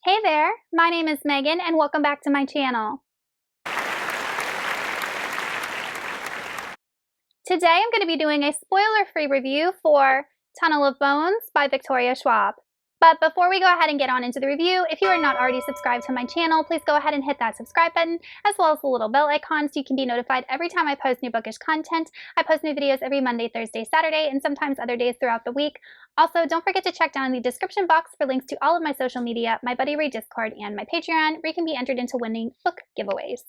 Hey there, my name is Megan and welcome back to my channel. Today I'm going to be doing a spoiler-free review for Tunnel of Bones by Victoria Schwab. But before we go ahead and get on into the review, if you are not already subscribed to my channel, please go ahead and hit that subscribe button, as well as the little bell icon so you can be notified every time I post new bookish content. I post new videos every Monday, Thursday, Saturday, and sometimes other days throughout the week. Also, don't forget to check down in the description box for links to all of my social media, my Buddy Read Discord, and my Patreon, where you can be entered into winning book giveaways.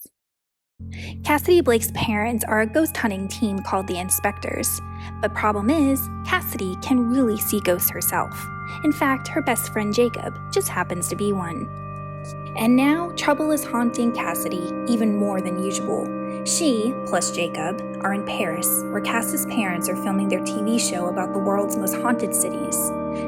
Cassidy Blake's parents are a ghost hunting team called the Inspectors. But problem is, Cassidy can really see ghosts herself. In fact, her best friend Jacob just happens to be one. And now, trouble is haunting Cassidy even more than usual. She, plus Jacob, are in Paris, where Cass's parents are filming their TV show about the world's most haunted cities.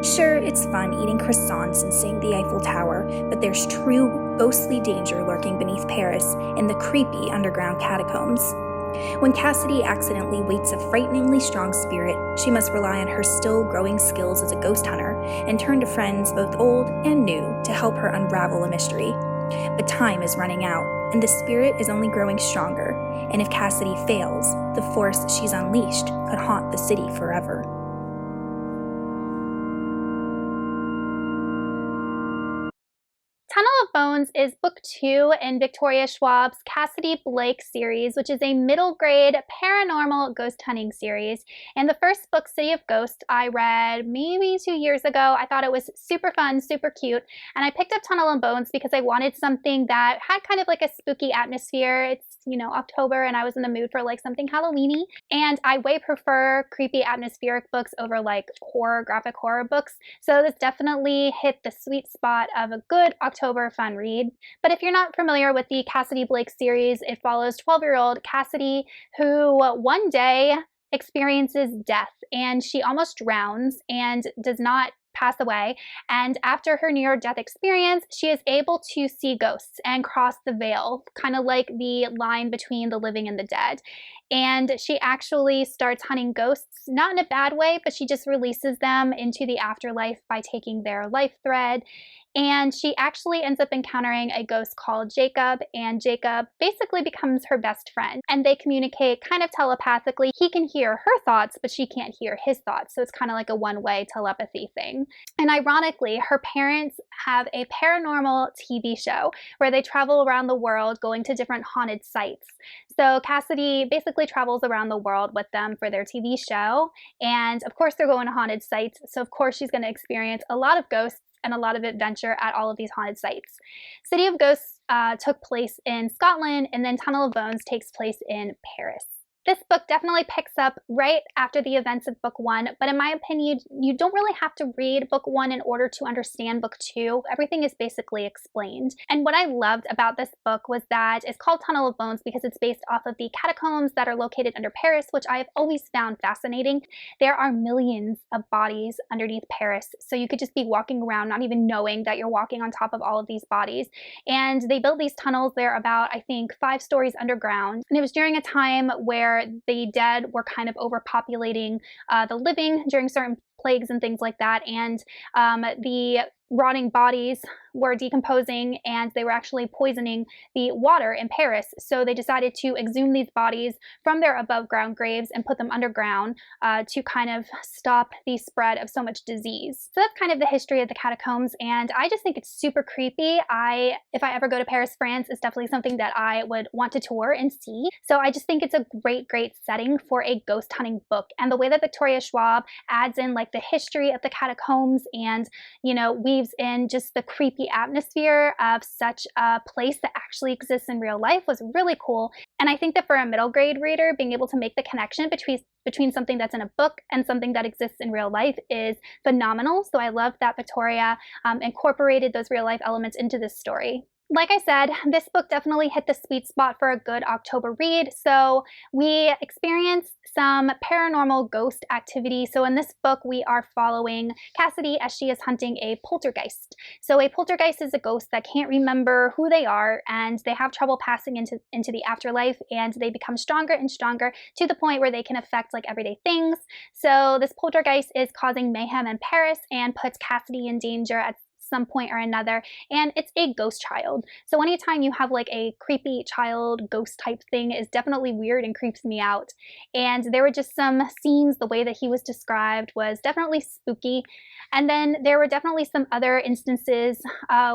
Sure, it's fun eating croissants and seeing the Eiffel Tower, but there's true ghostly danger lurking beneath Paris in the creepy underground catacombs. When Cassidy accidentally waits a frighteningly strong spirit, she must rely on her still growing skills as a ghost hunter and turn to friends both old and new to help her unravel a mystery. But time is running out, and the spirit is only growing stronger, and if Cassidy fails, the force she's unleashed could haunt the city forever. Tunnel of Bones is book 2 in Victoria Schwab's Cassidy Blake series, which is a middle grade paranormal ghost hunting series. And the first book, City of Ghosts, I read maybe 2 years ago. I thought it was super fun, super cute. And I picked up Tunnel of Bones because I wanted something that had kind of like a spooky atmosphere. It's, October, and I was in the mood for like something Halloween-y. And I way prefer creepy atmospheric books over like graphic horror books. So this definitely hit the sweet spot of a good October fun read. But if you're not familiar with the Cassidy Blake series, it follows 12-year-old Cassidy who one day experiences death, and she almost drowns and does not pass away. And after her near-death experience, she is able to see ghosts and cross the veil, kind of like the line between the living and the dead. And she actually starts hunting ghosts, not in a bad way, but she just releases them into the afterlife by taking their life thread. And she actually ends up encountering a ghost called Jacob, and Jacob basically becomes her best friend. And they communicate kind of telepathically. He can hear her thoughts, but she can't hear his thoughts. So it's kind of like a one-way telepathy thing. And ironically, her parents have a paranormal TV show where they travel around the world going to different haunted sites. So Cassidy basically travels around the world with them for their TV show. And of course, they're going to haunted sites. So of course, she's going to experience a lot of ghosts and a lot of adventure at all of these haunted sites. City of Ghosts took place in Scotland, and then Tunnel of Bones takes place in Paris. This book definitely picks up right after the events of book 1, but in my opinion, you don't really have to read book 1 in order to understand book 2. Everything is basically explained. And what I loved about this book was that it's called Tunnel of Bones because it's based off of the catacombs that are located under Paris, which I have always found fascinating. There are millions of bodies underneath Paris, so you could just be walking around not even knowing that you're walking on top of all of these bodies. And they built these tunnels. They're about, I think, 5 stories underground. And it was during a time where the dead were kind of overpopulating the living during certain plagues and things like that, and the rotting bodies were decomposing, and they were actually poisoning the water in Paris. So they decided to exhume these bodies from their above ground graves and put them underground to kind of stop the spread of so much disease. So that's kind of the history of the catacombs, and I just think it's super creepy. If I ever go to Paris, France, it's definitely something that I would want to tour and see. So I just think it's a great setting for a ghost hunting book. And the way that Victoria Schwab adds in like the history of the catacombs and, weaves in just the creepy atmosphere of such a place that actually exists in real life was really cool. And I think that for a middle grade reader, being able to make the connection between something that's in a book and something that exists in real life is phenomenal. So I love that Victoria incorporated those real life elements into this story. Like I said, this book definitely hit the sweet spot for a good October read. So we experience some paranormal ghost activity. So in this book, we are following Cassidy as she is hunting a poltergeist. So a poltergeist is a ghost that can't remember who they are, and they have trouble passing into the afterlife, and they become stronger and stronger to the point where they can affect like everyday things. So this poltergeist is causing mayhem in Paris and puts Cassidy in danger at some point or another, and it's a ghost child. So anytime you have like a creepy child ghost type thing is definitely weird and creeps me out. And there were just some scenes, the way that he was described was definitely spooky. And then there were definitely some other instances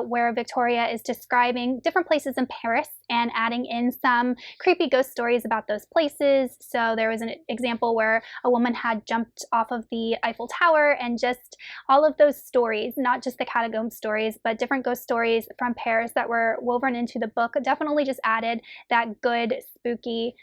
where Victoria is describing different places in Paris and adding in some creepy ghost stories about those places. So there was an example where a woman had jumped off of the Eiffel Tower, and just all of those stories, not just the catacomb stories, but different ghost stories from Paris that were woven into the book, definitely just added that good spooky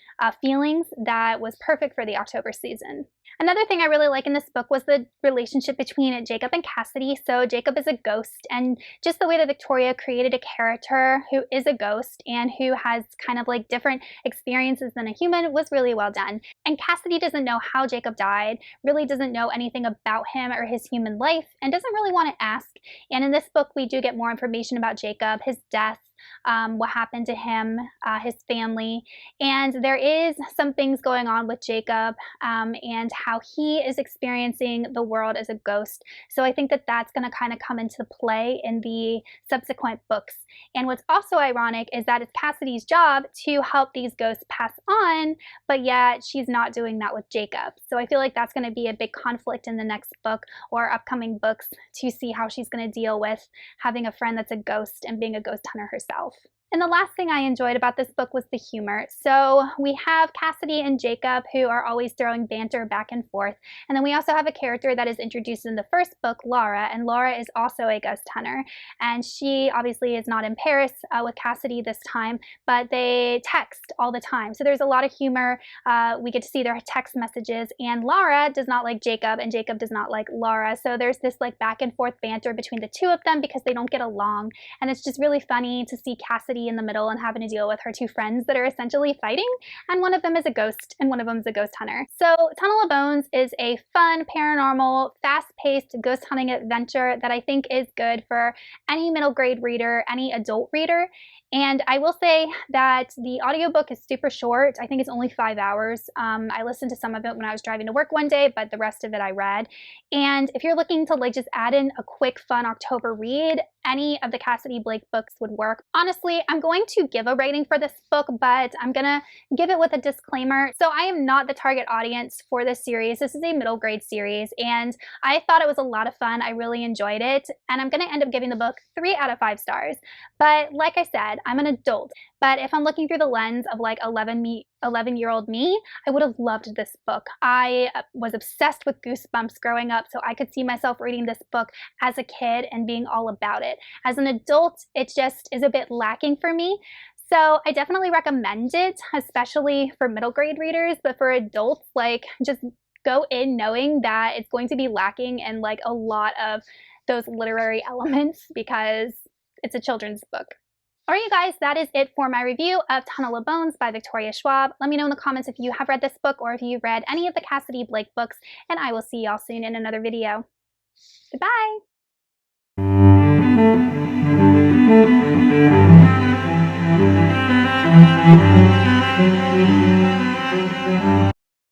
feelings that was perfect for the October season. Another thing I really like in this book was the relationship between Jacob and Cassidy. So Jacob is a ghost, and just the way that Victoria created a character who is a ghost and who has kind of like different experiences than a human was really well done. And Cassidy doesn't know how Jacob died, really doesn't know anything about him or his human life, and doesn't really want to ask. And in this book, we do get more information about Jacob, his death, what happened to him, his family, and there is some things going on with Jacob and how he is experiencing the world as a ghost. So I think that that's going to kind of come into play in the subsequent books. And what's also ironic is that it's Cassidy's job to help these ghosts pass on, but yet she's not doing that with Jacob. So I feel like that's going to be a big conflict in the next book or upcoming books to see how she's going to deal with having a friend that's a ghost and being a ghost hunter herself. And the last thing I enjoyed about this book was the humor. So we have Cassidy and Jacob who are always throwing banter back and forth. And then we also have a character that is introduced in the first book, Laura, and Laura is also a ghost hunter. And she obviously is not in Paris with Cassidy this time, but they text all the time. So there's a lot of humor. We get to see their text messages, and Laura does not like Jacob and Jacob does not like Laura. So there's this like back and forth banter between the two of them because they don't get along. And it's just really funny to see Cassidy in the middle and having to deal with her two friends that are essentially fighting, and one of them is a ghost and one of them is a ghost hunter. So Tunnel of Bones is a fun, paranormal, fast-paced ghost hunting adventure that I think is good for any middle grade reader, any adult reader. And I will say that the audiobook is super short. I think it's only 5 hours. I listened to some of it when I was driving to work one day, but the rest of it I read. And if you're looking to like just add in a quick, fun October read, any of the Cassidy Blake books would work. Honestly, I'm going to give a rating for this book, but I'm gonna give it with a disclaimer. So I am not the target audience for this series. This is a middle grade series, and I thought it was a lot of fun. I really enjoyed it, and I'm gonna end up giving the book 3 out of 5 stars. But like I said, I'm an adult. But if I'm looking through the lens of like 11-year-old me, I would have loved this book. I was obsessed with Goosebumps growing up, so I could see myself reading this book as a kid and being all about it. As an adult, it just is a bit lacking for me. So I definitely recommend it, especially for middle grade readers, but for adults, like just go in knowing that it's going to be lacking in like a lot of those literary elements because it's a children's book. All right, you guys, that is it for my review of Tunnel of Bones by Victoria Schwab. Let me know in the comments if you have read this book or if you've read any of the Cassidy Blake books, and I will see y'all soon in another video. Goodbye! Thank you.